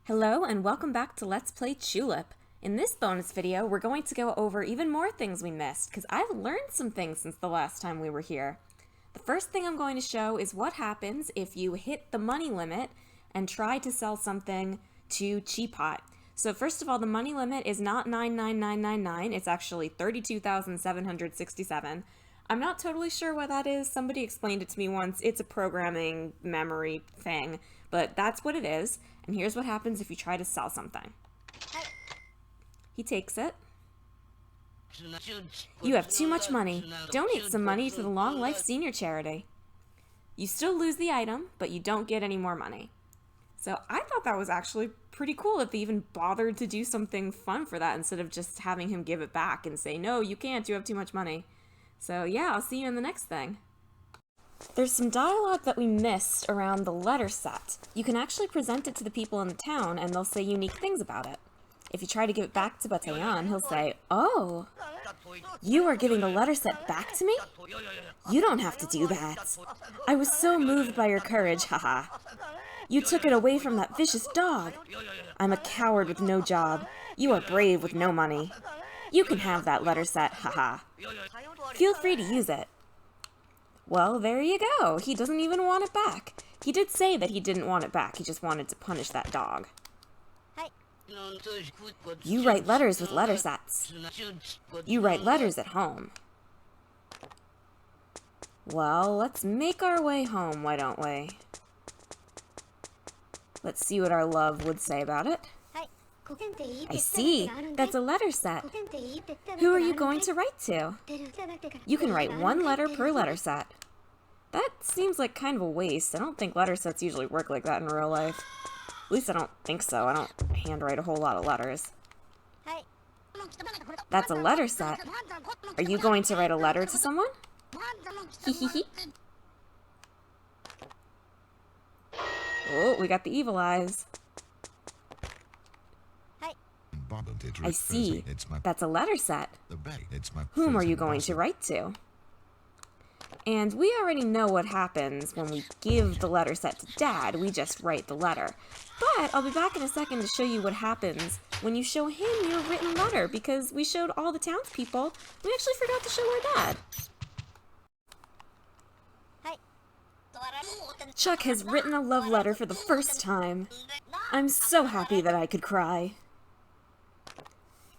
Hello and welcome back to Let's Play Chulip. In this bonus video, we're going to go over even more things we missed, because I've learned some things since the last time we were here. The first thing I'm going to show is what happens if you hit the money limit and try to sell something to Chulip. So first of all, the money limit is not 99999, it's actually 32,767. I'm not totally sure what that is. Somebody explained it to me once. It's a programming memory thing, but that's what it is. And here's what happens if you try to sell something. He takes it. You have too much money. Donate some money to the Long Life Senior Charity. You still lose the item, but you don't get any more money. So I thought that was actually pretty cool that they even bothered to do something fun for that instead of just having him give it back and say, no, you can't, you have too much money. So yeah, I'll see you in the next thing. There's some dialogue that we missed around the letter set. You can actually present it to the people in the town and they'll say unique things about it. If you try to give it back to Batayan, he'll say, "Oh, you are giving the letter set back to me? You don't have to do that. I was so moved by your courage, haha. You took it away from that vicious dog. I'm a coward with no job. You are brave with no money. You can have that letter set, haha. Feel free to use it." Well, there you go. He doesn't even want it back. He did say that he didn't want it back. He just wanted to punish that dog. You write letters with letter sets. You write letters at home. Well, let's make our way home, why don't we? Let's see what our love would say about it. I see. That's a letter set. Who are you going to write to? You can write one letter per letter set. That seems like kind of a waste. I don't think letter sets usually work like that in real life. At least I don't think so. I don't handwrite a whole lot of letters. That's a letter set. Are you going to write a letter to someone? Hehehe. Oh, we got the evil eyes. I see. That's a letter set. Whom are you going to write to? And we already know what happens when we give the letter set to Dad. We just write the letter. But I'll be back in a second to show you what happens when you show him your written letter, because we showed all the townspeople. We actually forgot to show our dad. Chuck has written a love letter for the first time. I'm so happy that I could cry.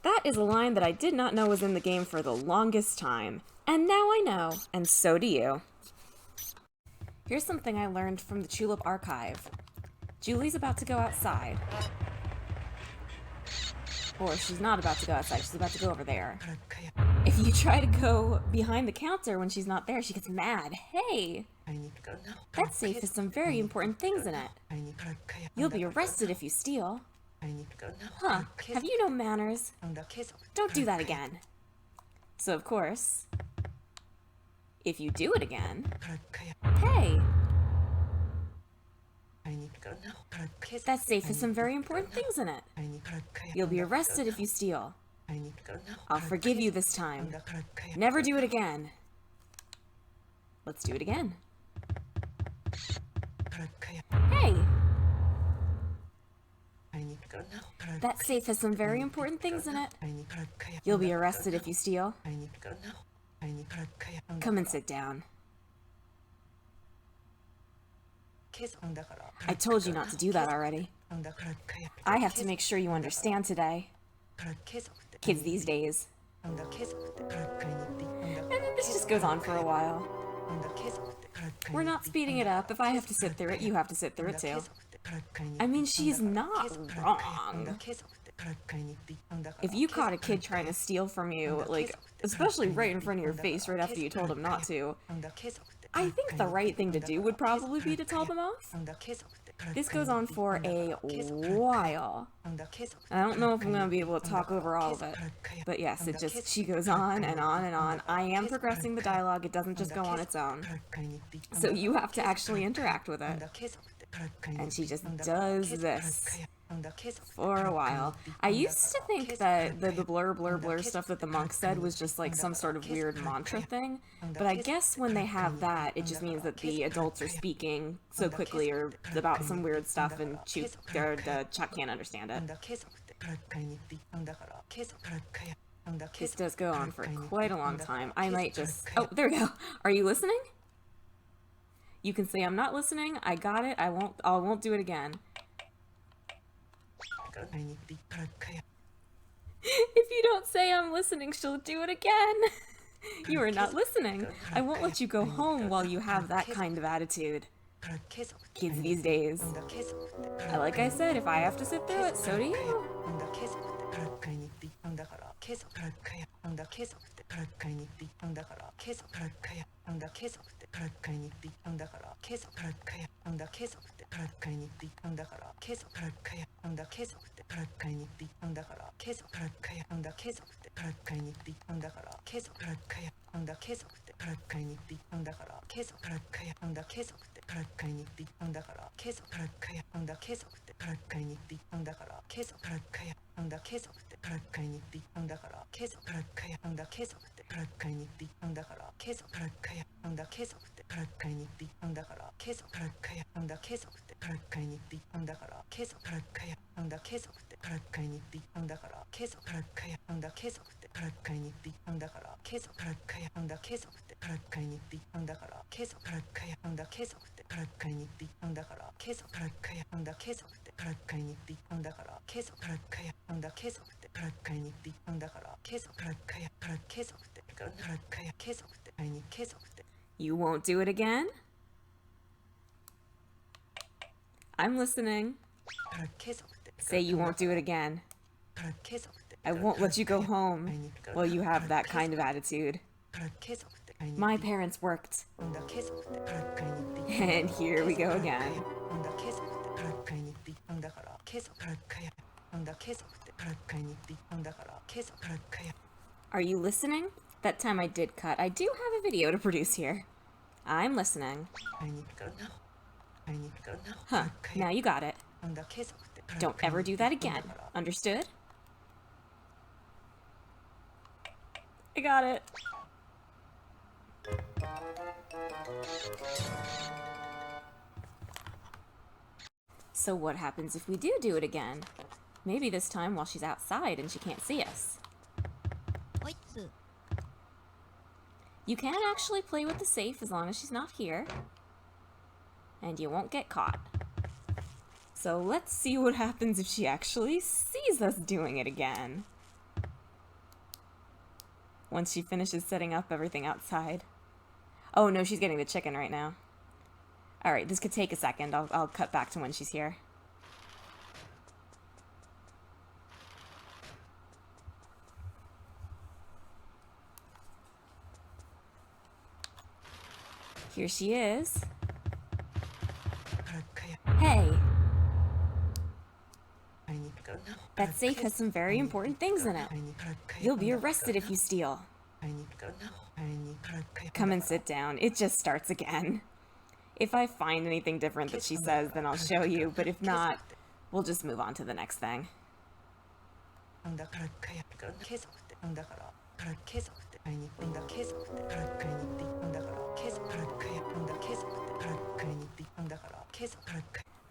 That is a line that I did not know was in the game for the longest time. And now I know, and so do you. Here's something I learned from the Chulip archive. Julie's about to go outside. Or she's not about to go outside, she's about to go over there. If you try to go behind the counter when she's not there, she gets mad. Hey! That safe has some very important things in it. You'll be arrested if you steal. Huh, have you no manners? Don't do that again. So of course, if you do it again, hey! That safe has some very important things in it. You'll be arrested if you steal. I'll forgive you this time. Never do it again. Let's do it again. Hey! That safe has some very important things in it. You'll be arrested if you steal. Come and sit down. I told you not to do that already. I have to make sure you understand today. Kids these days. And then this just goes on for a while. We're not speeding it up. If I have to sit through it, you have to sit through it too. I mean, she's not wrong. If you caught a kid trying to steal from you, like, especially right in front of your face right after you told him not to, I think the right thing to do would probably be to tell them off. This goes on for a while. I don't know if I'm going to be able to talk over all of it, but yes, she goes on and on and on. I am progressing the dialogue, it doesn't just go on its own. So you have to actually interact with it. And she just does this. For a while. I used to think that the blur blur blur stuff that the monk said was just like some sort of weird mantra thing, but I guess when they have that, it just means that the adults are speaking so quickly or about some weird stuff and Chuck can't understand it. This does go on for quite a long time. I might just... Oh, there we go. Are you listening? You can say I'm not listening. I got it. I won't do it again. If you don't say I'm listening, she'll do it again. You are not listening. I won't let you go home while you have that kind of attitude. Kids these days. Like I said, if I have to sit through it, so do you. You won't do it again? I'm listening. Say you won't do it again. I won't let you go home while you have that kind of attitude. My parents worked. And here we go again. Are you listening? That time I did cut. I do have a video to produce here. I'm listening. Huh, now you got it. Don't ever do that again. Understood? I got it. So what happens if we do it again? Maybe this time while she's outside and she can't see us. You can actually play with the safe as long as she's not here. And you won't get caught. So let's see what happens if she actually sees us doing it again. Once she finishes setting up everything outside. Oh no, she's getting the chicken right now. Alright, this could take a second. I'll cut back to when she's here. Here she is. Hey! That safe has some very important things in it. You'll be arrested if you steal. Come and sit down. It just starts again. If I find anything different that she says, then I'll show you, but if not, we'll just move on to the next thing.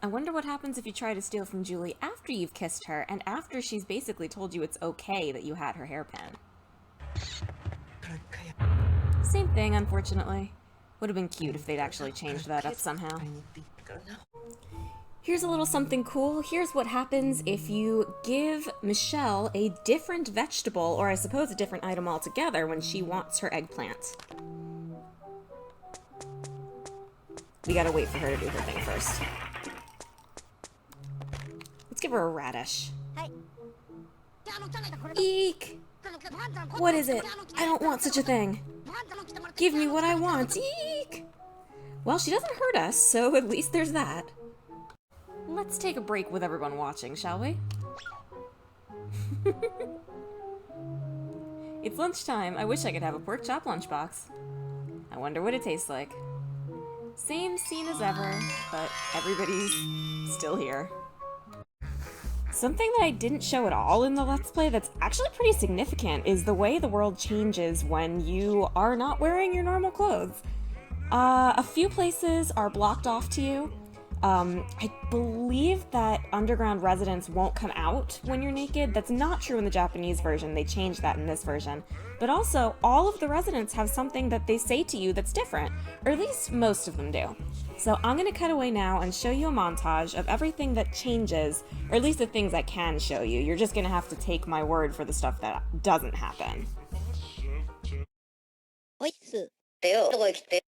I wonder what happens if you try to steal from Julie after you've kissed her, and after she's basically told you it's okay that you had her hairpin. Same thing, unfortunately. Would have been cute if they'd actually changed that up somehow. Here's a little something cool. Here's what happens if you give Michelle a different vegetable, or I suppose a different item altogether, when she wants her eggplant. We gotta wait for her to do her thing first. Let's give her a radish. Eek! What is it? I don't want such a thing. Give me what I want. Eek! Well, she doesn't hurt us, so at least there's that. Let's take a break with everyone watching, shall we? It's lunchtime. I wish I could have a pork chop lunchbox. I wonder what it tastes like. Same scene as ever, but everybody's still here. Something that I didn't show at all in the Let's Play that's actually pretty significant is the way the world changes when you are not wearing your normal clothes. A few places are blocked off to you. I believe that underground residents won't come out when you're naked. That's not true in the Japanese version. They changed that in this version. But also, all of the residents have something that they say to you that's different, or at least most of them do. So I'm going to cut away now and show you a montage of everything that changes, or at least the things I can show you. You're just going to have to take my word for the stuff that doesn't happen. ホイッス。てよ。どこへ来て。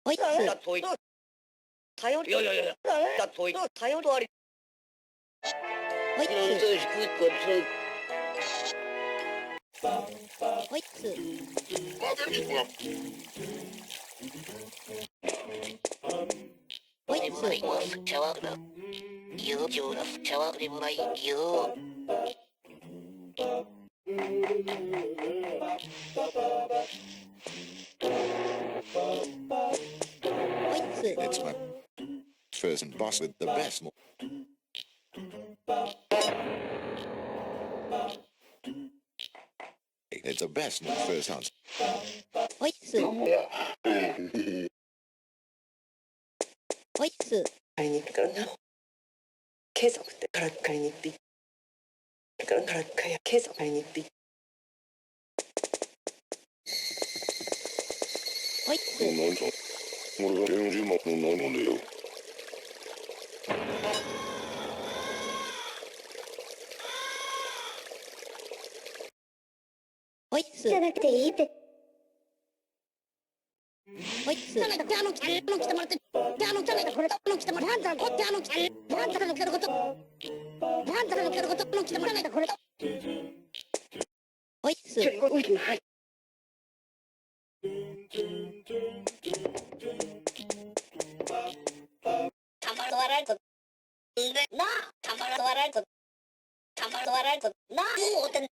ホイッス。だとい。頼り。いやいやいや。だとい。頼りあり。ホイッス。ホイッス。ホイッス。茶碗だ。友情だ。茶碗でもないよ。It's my first and boss with the best. It's the best in the first house. ホイッス。ホイッス。買いに行くからな。ケース送ってから買いに行って。からケース買いに行って。ホイッス。何さ、俺が40万のないもんだよ。ホイッス。じゃなくていいって。ホイッス。来てもらって。これ来てもらって。なんだこっち来て。なんだかの来てること。なんだかの来てること。来てもらってこれ。ホイッス。はい。たまらないこと。でな、たまらないこと。たまらないこと。な、もうて。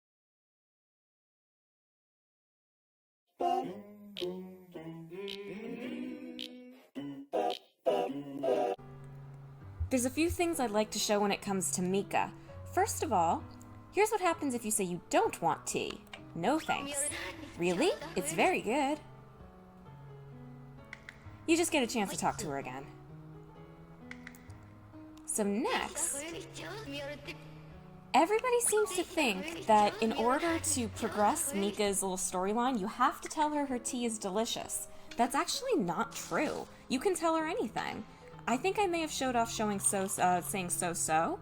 There's a few things I'd like to show when it comes to Mika. First of all, here's what happens if you say you don't want tea. No thanks. Really? It's very good. You just get a chance to talk to her again. So next, everybody seems to think that in order to progress Mika's little storyline, you have to tell her her tea is delicious. That's actually not true. You can tell her anything. I think I may have showed off saying so,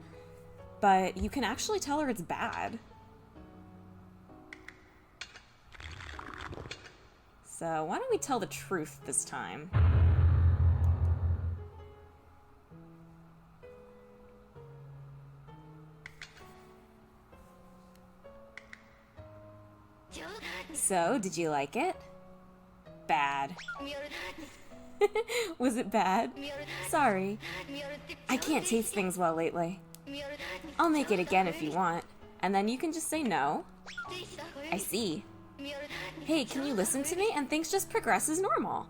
but you can actually tell her it's bad. So why don't we tell the truth this time? So, did you like it? Bad. Was it bad? Sorry. I can't taste things well lately. I'll make it again if you want, and then you can just say no. I see. Hey, can you listen to me? And things just progress as normal.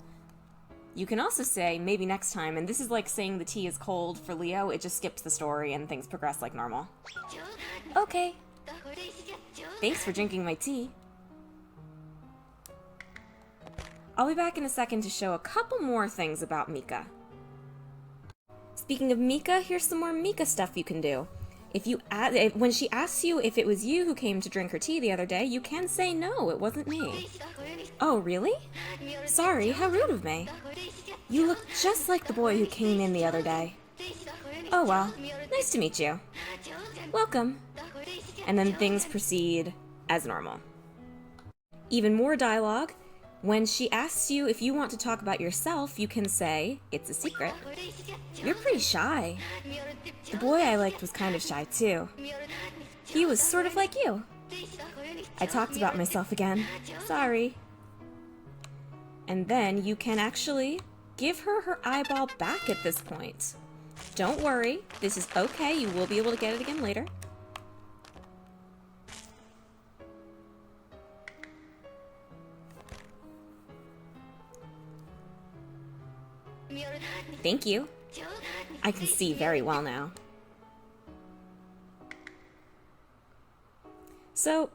You can also say, maybe next time, and this is like saying the tea is cold for Leo, it just skips the story and things progress like normal. Okay. Thanks for drinking my tea. I'll be back in a second to show a couple more things about Mika. Speaking of Mika, here's some more Mika stuff you can do. When she asks you if it was you who came to drink her tea the other day, you can say no, it wasn't me. Oh, really? Sorry, how rude of me. You look just like the boy who came in the other day. Oh well, nice to meet you. Welcome. And then things proceed as normal. Even more dialogue. When she asks you if you want to talk about yourself, you can say, it's a secret. You're pretty shy. The boy I liked was kind of shy too. He was sort of like you. I talked about myself again. Sorry. And then you can actually give her her eyeball back at this point. Don't worry, this is okay. You will be able to get it again later. Thank you. I can see very well now. So,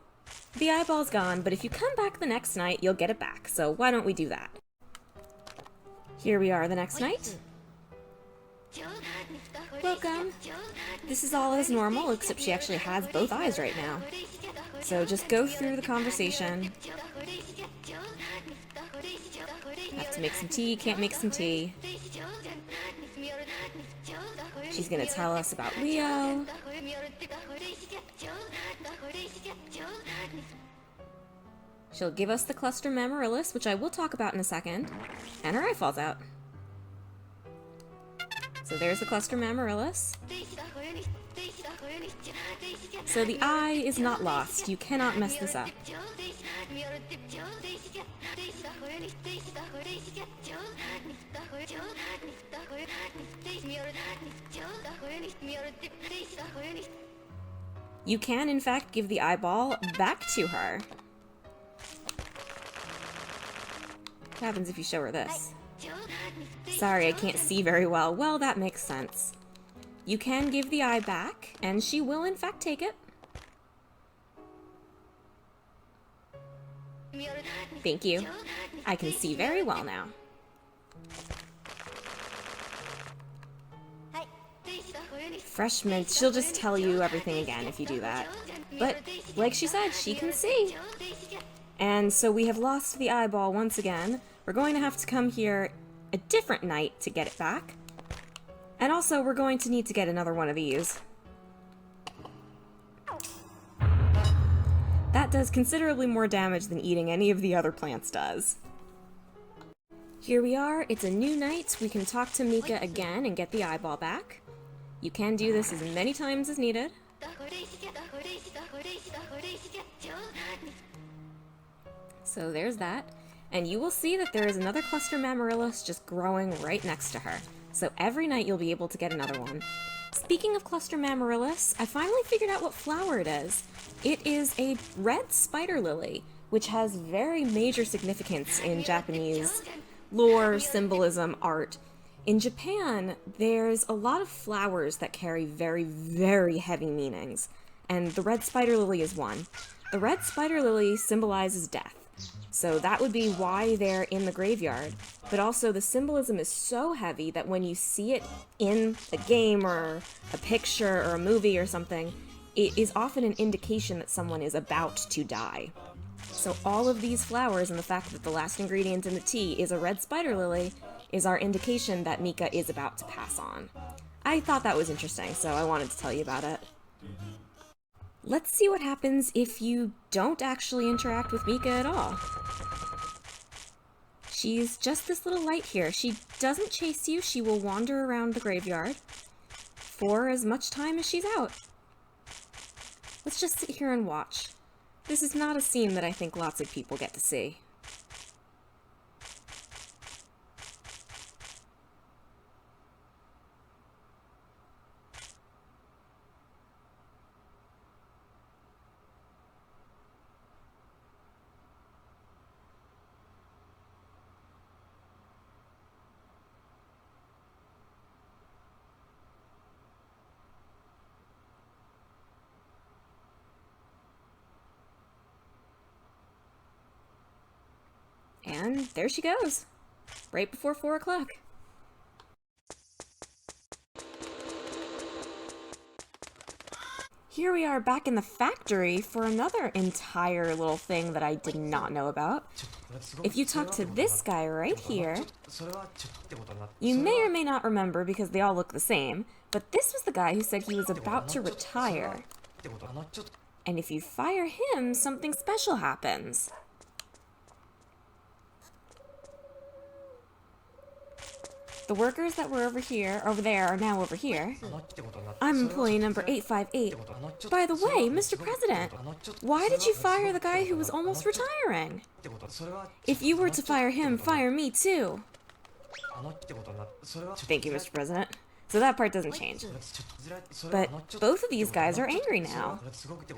the eyeball's gone, but if you come back the next night, you'll get it back. So why don't we do that? Here we are the next night. Welcome. This is all as normal, except she actually has both eyes right now. So just go through the conversation. Have to make some tea, can't make some tea. She's gonna tell us about Leo. She'll give us the cluster memorilis, which I will talk about in a second. And her eye falls out. So there's the cluster memorilis. So the eye is not lost. You cannot mess this up. You can, in fact, give the eyeball back to her. What happens if you show her this? Sorry, I can't see very well. Well, that makes sense. You can give the eye back, and she will, in fact, take it. Thank you. I can see very well now. Fresh mint, she'll just tell you everything again if you do that. But, like she said, she can see. And so we have lost the eyeball once again. We're going to have to come here a different night to get it back. And also, we're going to need to get another one of these. That does considerably more damage than eating any of the other plants does. Here we are, it's a new night. We can talk to Mika again and get the eyeball back. You can do this as many times as needed. So there's that. And you will see that there is another cluster memorilis just growing right next to her. So every night you'll be able to get another one. Speaking of cluster memorilis, I finally figured out what flower it is. It is a red spider lily, which has very major significance in Japanese lore, symbolism, art. In Japan, there's a lot of flowers that carry very, very heavy meanings, and the red spider lily is one. The red spider lily symbolizes death, so that would be why they're in the graveyard. But also, the symbolism is so heavy that when you see it in a game or a picture or a movie or something, it is often an indication that someone is about to die. So all of these flowers and the fact that the last ingredient in the tea is a red spider lily is our indication that Mika is about to pass on. I thought that was interesting, so I wanted to tell you about it. Let's see what happens if you don't actually interact with Mika at all. She's just this little light here. She doesn't chase you. She will wander around the graveyard for as much time as she's out. Let's just sit here and watch. This is not a scene that I think lots of people get to see. And there she goes, right before 4 o'clock. Here we are back in the factory for another entire little thing that I did not know about. If you talk to this guy right here, you may or may not remember because they all look the same, but this was the guy who said he was about to retire. And if you fire him, something special happens. The workers that were over there are now over here. I'm employee number 858. By the way, Mr. President, why did you fire the guy who was almost retiring? If you were to fire him, fire me too. Thank you, Mr. President. So that part doesn't change. But both of these guys are angry now.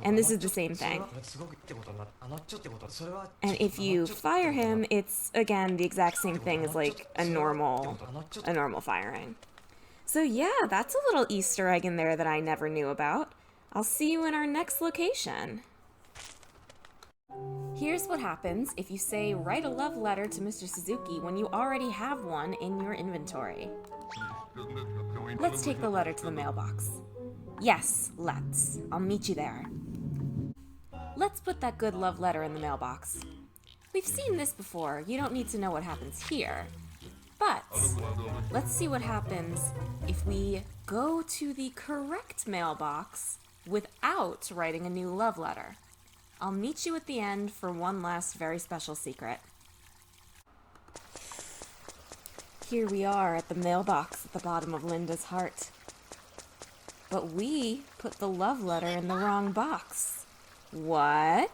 And this is the same thing. And if you fire him, it's, again, the exact same thing as like a normal firing. So yeah, that's a little Easter egg in there that I never knew about. I'll see you in our next location. Here's what happens if you say write a love letter to Mr. Suzuki when you already have one in your inventory. Let's take the letter to the mailbox. Yes, let's. I'll meet you there. Let's put that good love letter in the mailbox. We've seen this before. You don't need to know what happens here. But let's see what happens if we go to the correct mailbox without writing a new love letter. I'll meet you at the end for one last very special secret. Here we are at the mailbox at the bottom of Linda's heart. But we put the love letter in the wrong box. What?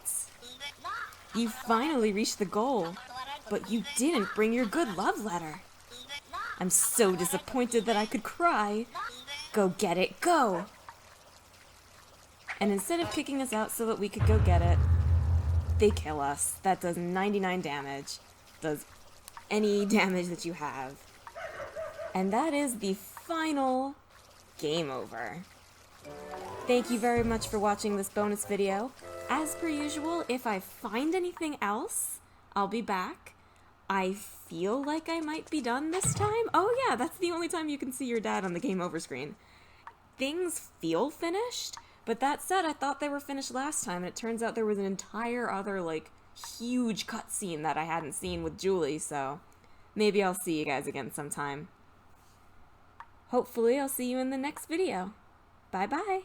You finally reached the goal, but you didn't bring your good love letter. I'm so disappointed that I could cry. Go get it, go! And instead of kicking us out so that we could go get it, they kill us. That does 99 damage. Does any damage that you have. And that is the final game over. Thank you very much for watching this bonus video. As per usual, if I find anything else, I'll be back. I feel like I might be done this time. Oh yeah, that's the only time you can see your dad on the game over screen. Things feel finished, but that said, I thought they were finished last time, and it turns out there was an entire other, huge cutscene that I hadn't seen with Julie, so maybe I'll see you guys again sometime. Hopefully, I'll see you in the next video. Bye-bye.